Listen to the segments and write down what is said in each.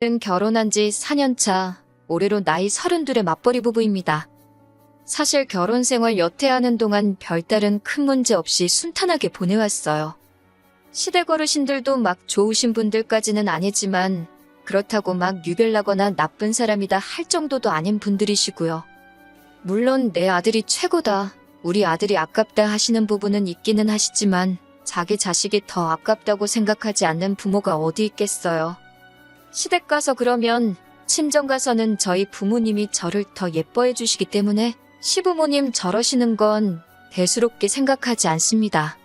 는 결혼한 지 4년 차, 올해로 나이 32의 맞벌이 부부입니다. 사실 결혼 생활 여태 하는 동안 별다른 큰 문제 없이 순탄하게 보내왔어요. 시댁 어르신들도 막 좋으신 분들까지는 아니지만 그렇다고 막 유별나거나 나쁜 사람이다 할 정도도 아닌 분들이시고요. 물론 내 아들이 최고다, 우리 아들이 아깝다 하시는 부분은 있기는 하시지만 자기 자식이 더 아깝다고 생각하지 않는 부모가 어디 있겠어요. 시댁 가서 그러면 친정 가서는 저희 부모님이 저를 더 예뻐해 주시기 때문에 시부모님 저러시는 건 대수롭게 생각하지 않습니다.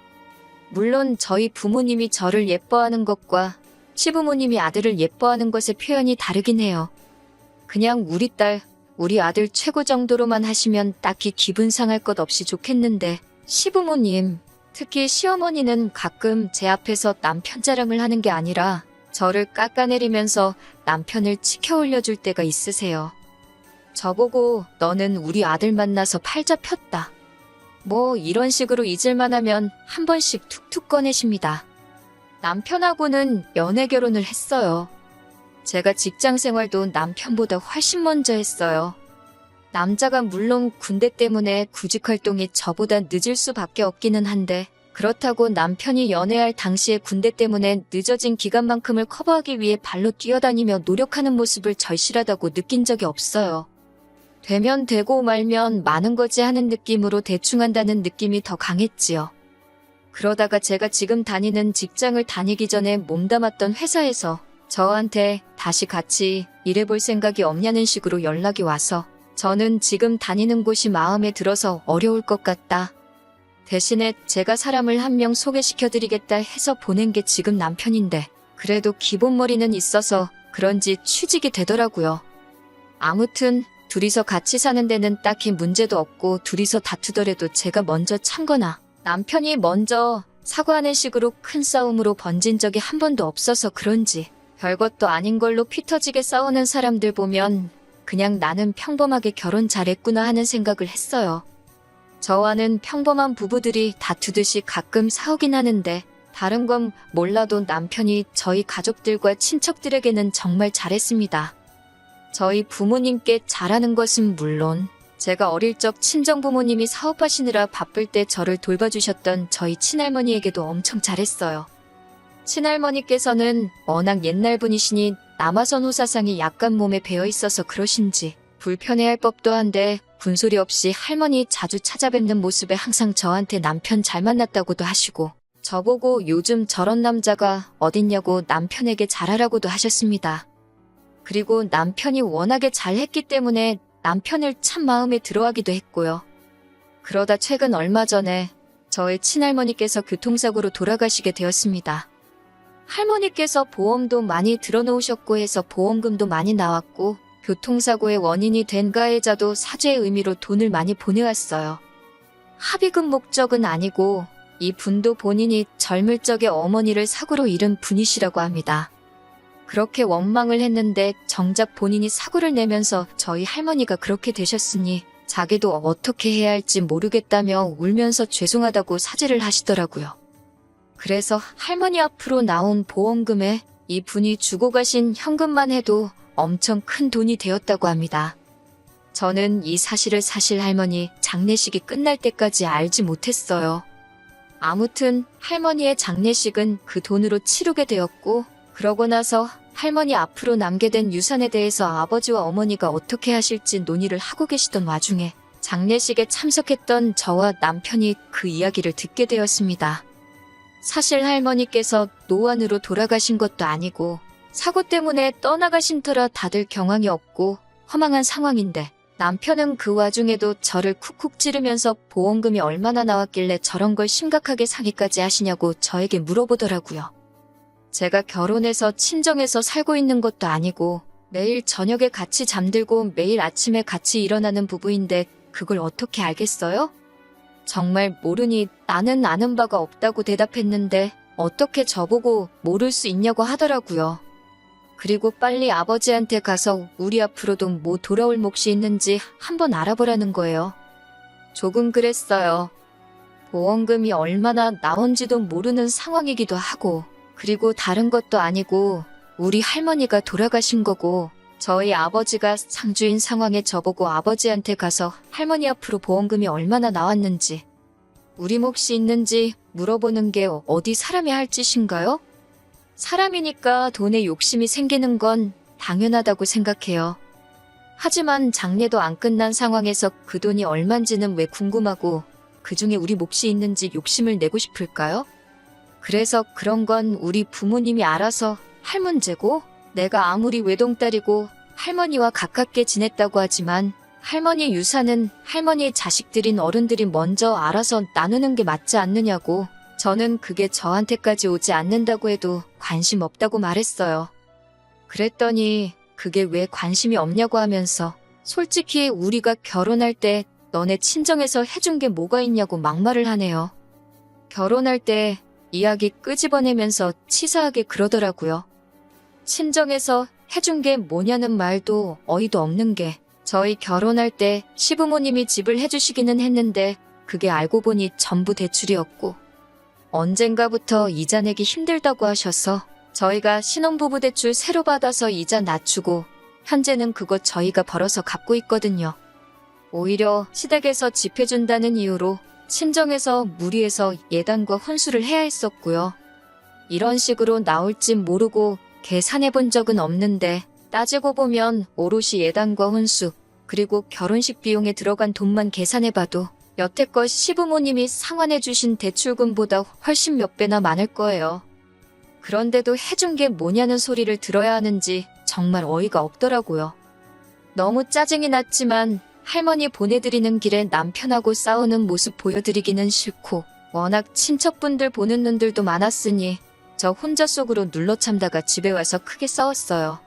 물론 저희 부모님이 저를 예뻐하는 것과 시부모님이 아들을 예뻐하는 것의 표현이 다르긴 해요. 그냥 우리 딸, 우리 아들 최고 정도로만 하시면 딱히 기분 상할 것 없이 좋겠는데 시부모님, 특히 시어머니는 가끔 제 앞에서 남편 자랑을 하는 게 아니라 저를 깎아내리면서 남편을 치켜 올려줄 때가 있으세요. 저보고 너는 우리 아들 만나서 팔 잡혔다, 뭐 이런 식으로 잊을만 하면 한 번씩 툭툭 꺼내십니다. 남편하고는 연애 결혼을 했어요. 제가 직장 생활도 남편보다 훨씬 먼저 했어요. 남자가 물론 군대 때문에 구직 활동이 저보다 늦을 수밖에 없기는 한데 그렇다고 남편이 연애할 당시에 군대 때문에 늦어진 기간만큼을 커버하기 위해 발로 뛰어다니며 노력하는 모습을 절실하다고 느낀 적이 없어요. 되면 되고 말면 마는 거지 하는 느낌으로 대충 한다는 느낌이 더 강했지요. 그러다가 제가 지금 다니는 직장을 다니기 전에 몸담았던 회사에서 저한테 다시 같이 일해볼 생각이 없냐는 식으로 연락이 와서 저는 지금 다니는 곳이 마음에 들어서 어려울 것 같다, 대신에 제가 사람을 한 명 소개시켜드리겠다 해서 보낸 게 지금 남편인데 그래도 기본머리는 있어서 그런지 취직이 되더라고요. 아무튼 둘이서 같이 사는 데는 딱히 문제도 없고 둘이서 다투더라도 제가 먼저 참거나 남편이 먼저 사과하는 식으로 큰 싸움으로 번진 적이 한 번도 없어서 그런지 별것도 아닌 걸로 피 터지게 싸우는 사람들 보면 그냥 나는 평범하게 결혼 잘했구나 하는 생각을 했어요. 저와는 평범한 부부들이 다투듯이 가끔 싸우긴 하는데 다른 건 몰라도 남편이 저희 가족들과 친척들에게는 정말 잘했습니다. 저희 부모님께 잘하는 것은 물론 제가 어릴 적 친정부모님이 사업하시느라 바쁠 때 저를 돌봐주셨던 저희 친할머니에게도 엄청 잘했어요. 친할머니께서는 워낙 옛날 분이시니 남아선 호사상이 약간 몸에 배어있어서 그러신지 불편해할 법도 한데 군소리 없이 할머니 자주 찾아뵙는 모습에 항상 저한테 남편 잘 만났다고도 하시고 저보고 요즘 저런 남자가 어딨냐고 남편에게 잘하라고도 하셨습니다. 그리고 남편이 워낙에 잘했기 때문에 남편을 참 마음에 들어하기도 했고요. 그러다 최근 얼마 전에 저의 친할머니께서 교통사고로 돌아가시게 되었습니다. 할머니께서 보험도 많이 들어놓으셨고 해서 보험금도 많이 나왔고 교통사고의 원인이 된 가해자도 사죄의 의미로 돈을 많이 보내왔어요. 합의금 목적은 아니고 이 분도 본인이 젊을 적에 어머니를 사고로 잃은 분이시라고 합니다. 그렇게 원망을 했는데 정작 본인이 사고를 내면서 저희 할머니가 그렇게 되셨으니 자기도 어떻게 해야 할지 모르겠다며 울면서 죄송하다고 사죄를 하시더라고요. 그래서 할머니 앞으로 나온 보험금에 이 분이 주고 가신 현금만 해도 엄청 큰 돈이 되었다고 합니다. 저는 이 사실을 사실 할머니 장례식이 끝날 때까지 알지 못했어요. 아무튼 할머니의 장례식은 그 돈으로 치르게 되었고 그러고 나서 할머니 앞으로 남게 된 유산에 대해서 아버지와 어머니가 어떻게 하실지 논의를 하고 계시던 와중에 장례식에 참석했던 저와 남편이 그 이야기를 듣게 되었습니다. 사실 할머니께서 노안으로 돌아가신 것도 아니고 사고 때문에 떠나가신 터라 다들 경황이 없고 허망한 상황인데 남편은 그 와중에도 저를 쿡쿡 찌르면서 보험금이 얼마나 나왔길래 저런 걸 심각하게 사기까지 하시냐고 저에게 물어보더라고요. 제가 결혼해서 친정에서 살고 있는 것도 아니고 매일 저녁에 같이 잠들고 매일 아침에 같이 일어나는 부부인데 그걸 어떻게 알겠어요? 정말 모르니 나는 아는 바가 없다고 대답했는데 어떻게 저보고 모를 수 있냐고 하더라고요. 그리고 빨리 아버지한테 가서 우리 앞으로도 뭐 돌아올 몫이 있는지 한번 알아보라는 거예요. 조금 그랬어요. 보험금이 얼마나 나온지도 모르는 상황이기도 하고 그리고 다른 것도 아니고 우리 할머니가 돌아가신 거고 저희 아버지가 상주인 상황에 저보고 아버지한테 가서 할머니 앞으로 보험금이 얼마나 나왔는지 우리 몫이 있는지 물어보는 게 어디 사람이 할 짓인가요? 사람이니까 돈에 욕심이 생기는 건 당연하다고 생각해요. 하지만 장례도 안 끝난 상황에서 그 돈이 얼만지는 왜 궁금하고 그 중에 우리 몫이 있는지 욕심을 내고 싶을까요? 그래서 그런 건 우리 부모님이 알아서 할 문제고 내가 아무리 외동딸이고 할머니와 가깝게 지냈다고 하지만 할머니 유산은 할머니의 자식들인 어른들이 먼저 알아서 나누는 게 맞지 않느냐고 저는 그게 저한테까지 오지 않는다고 해도 관심 없다고 말했어요. 그랬더니 그게 왜 관심이 없냐고 하면서 솔직히 우리가 결혼할 때 너네 친정에서 해준 게 뭐가 있냐고 막말을 하네요. 결혼할 때 이야기 끄집어내면서 치사하게 그러더라고요. 친정에서 해준 게 뭐냐는 말도 어이도 없는 게 저희 결혼할 때 시부모님이 집을 해주시기는 했는데 그게 알고 보니 전부 대출이었고 언젠가부터 이자 내기 힘들다고 하셔서 저희가 신혼부부 대출 새로 받아서 이자 낮추고 현재는 그거 저희가 벌어서 갚고 있거든요. 오히려 시댁에서 집 해준다는 이유로 친정에서 무리해서 예단과 혼수를 해야 했었고요. 이런 식으로 나올진 모르고 계산해 본 적은 없는데 따지고 보면 오롯이 예단과 혼수 그리고 결혼식 비용에 들어간 돈만 계산해봐도 여태껏 시부모님이 상환해 주신 대출금보다 훨씬 몇 배나 많을 거예요. 그런데도 해준 게 뭐냐는 소리를 들어야 하는지 정말 어이가 없더라고요. 너무 짜증이 났지만 할머니 보내드리는 길에 남편하고 싸우는 모습 보여드리기는 싫고 워낙 친척분들 보는 눈들도 많았으니 저 혼자 속으로 눌러 참다가 집에 와서 크게 싸웠어요.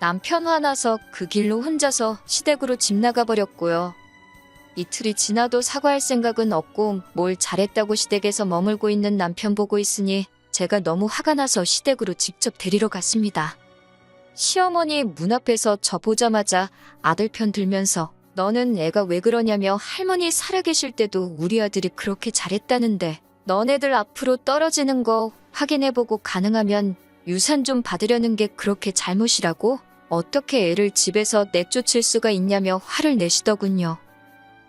남편 화나서 그 길로 혼자서 시댁으로 집 나가버렸고요. 이틀이 지나도 사과할 생각은 없고 뭘 잘했다고 시댁에서 머물고 있는 남편 보고 있으니 제가 너무 화가 나서 시댁으로 직접 데리러 갔습니다. 시어머니 문 앞에서 저 보자마자 아들 편 들면서 너는 애가 왜 그러냐며 할머니 살아계실 때도 우리 아들이 그렇게 잘했다는데 너네들 앞으로 떨어지는 거 확인해보고 가능하면 유산 좀 받으려는 게 그렇게 잘못이라고? 어떻게 애를 집에서 내쫓을 수가 있냐며 화를 내시더군요.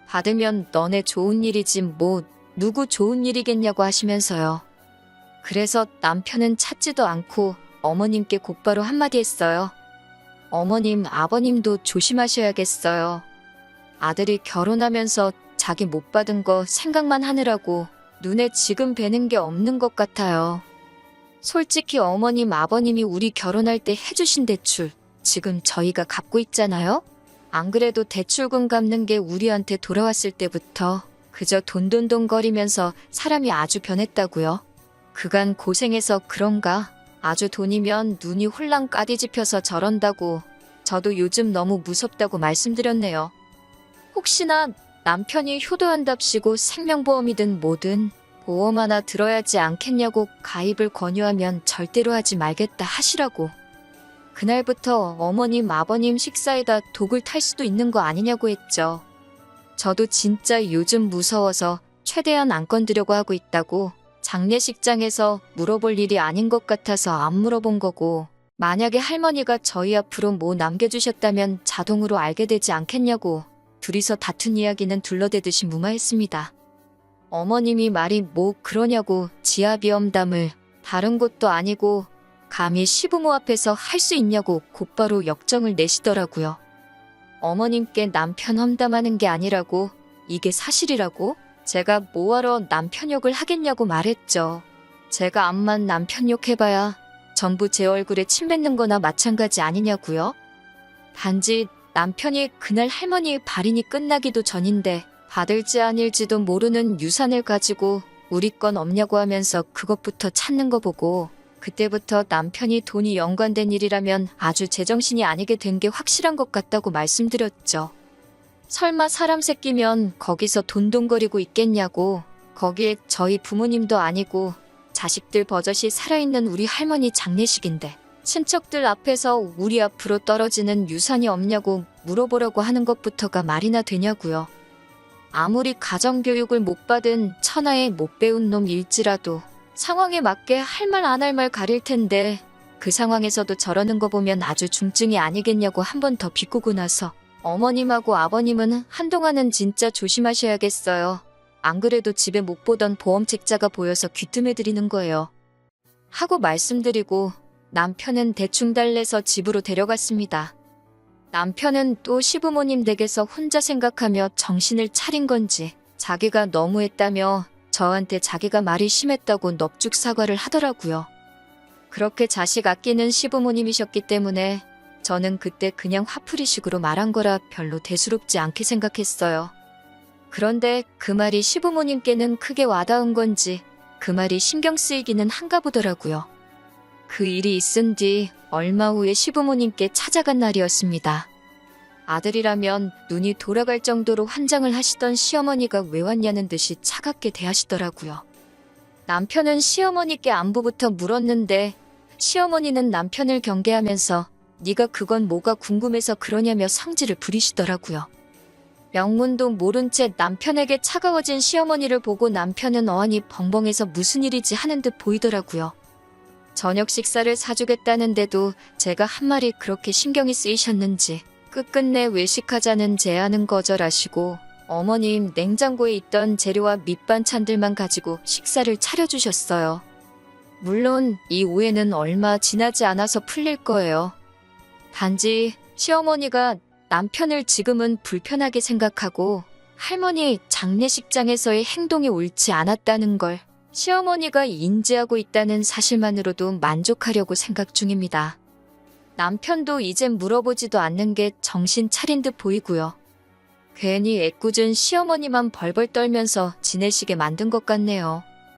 받으면 너네 좋은 일이지 뭐 누구 좋은 일이겠냐고 하시면서요. 그래서 남편은 찾지도 않고 어머님께 곧바로 한마디 했어요. 어머님, 아버님도 조심하셔야겠어요. 아들이 결혼하면서 자기 못 받은 거 생각만 하느라고 눈에 지금 뵈는 게 없는 것 같아요. 솔직히 어머님, 아버님이 우리 결혼할 때 해주신 대출 지금 저희가 갚고 있잖아요? 안 그래도 대출금 갚는 게 우리한테 돌아왔을 때부터 그저 돈돈돈거리면서 사람이 아주 변했다고요. 그간 고생해서 그런가? 아주 돈이면 눈이 홀랑 까디집혀서 저런다고 저도 요즘 너무 무섭다고 말씀드렸네요. 혹시나 남편이 효도한답시고 생명보험이든 뭐든 보험 하나 들어야지 않겠냐고 가입을 권유하면 절대로 하지 말겠다 하시라고. 그날부터 어머님, 아버님 식사에다 독을 탈 수도 있는 거 아니냐고 했죠. 저도 진짜 요즘 무서워서 최대한 안 건드려고 하고 있다고 장례식장에서 물어볼 일이 아닌 것 같아서 안 물어본 거고 만약에 할머니가 저희 앞으로 뭐 남겨주셨다면 자동으로 알게 되지 않겠냐고 둘이서 다툰 이야기는 둘러대듯이 무마했습니다. 어머님이 말이 뭐 그러냐고 지하비험담을 다른 곳도 아니고 감히 시부모 앞에서 할 수 있냐고 곧바로 역정을 내시더라고요. 어머님께 남편 험담하는 게 아니라고 이게 사실이라고 제가 뭐하러 남편 욕을 하겠냐고 말했죠. 제가 암만 남편 욕해봐야 전부 제 얼굴에 침 뱉는 거나 마찬가지 아니냐고요. 단지 남편이 그날 할머니 발인이 끝나기도 전인데 받을지 아닐지도 모르는 유산을 가지고 우리 건 없냐고 하면서 그것부터 찾는 거 보고 그때부터 남편이 돈이 연관된 일이라면 아주 제정신이 아니게 된 게 확실한 것 같다고 말씀드렸죠. 설마 사람 새끼면 거기서 돈돈거리고 있겠냐고. 거기에 저희 부모님도 아니고 자식들 버젓이 살아있는 우리 할머니 장례식인데 친척들 앞에서 우리 앞으로 떨어지는 유산이 없냐고 물어보려고 하는 것부터가 말이나 되냐고요. 아무리 가정교육을 못 받은 천하에 못 배운 놈일지라도 상황에 맞게 할 말 안 할 말 가릴 텐데 그 상황에서도 저러는 거 보면 아주 중증이 아니겠냐고 한 번 더 비꼬고 나서 어머님하고 아버님은 한동안은 진짜 조심하셔야겠어요. 안 그래도 집에 못 보던 보험 책자가 보여서 귀뜸해드리는 거예요. 하고 말씀드리고 남편은 대충 달래서 집으로 데려갔습니다. 남편은 또 시부모님 댁에서 혼자 생각하며 정신을 차린 건지 자기가 너무했다며 저한테 자기가 말이 심했다고 넙죽 사과를 하더라고요. 그렇게 자식 아끼는 시부모님이셨기 때문에 저는 그때 그냥 화풀이식으로 말한 거라 별로 대수롭지 않게 생각했어요. 그런데 그 말이 시부모님께는 크게 와닿은 건지 그 말이 신경 쓰이기는 한가 보더라고요. 그 일이 있은 뒤 얼마 후에 시부모님께 찾아간 날이었습니다. 아들이라면 눈이 돌아갈 정도로 환장을 하시던 시어머니가 왜 왔냐는 듯이 차갑게 대하시더라고요. 남편은 시어머니께 안부부터 물었는데 시어머니는 남편을 경계하면서 네가 그건 뭐가 궁금해서 그러냐며 성질을 부리시더라고요. 명문도 모른 채 남편에게 차가워진 시어머니를 보고 남편은 어안이 벙벙해서 무슨 일이지 하는 듯 보이더라고요. 저녁 식사를 사주겠다는데도 제가 한 말이 그렇게 신경이 쓰이셨는지 끝끝내 외식하자는 제안은 거절하시고 어머님 냉장고에 있던 재료와 밑반찬들만 가지고 식사를 차려주셨어요. 물론 이 오해는 얼마 지나지 않아서 풀릴 거예요. 단지 시어머니가 남편을 지금은 불편하게 생각하고 할머니 장례식장에서의 행동이 옳지 않았다는 걸 시어머니가 인지하고 있다는 사실만으로도 만족하려고 생각 중입니다. 남편도 이젠 물어보지도 않는 게 정신 차린 듯 보이고요. 괜히 애꿎은 시어머니만 벌벌 떨면서 지내시게 만든 것 같네요.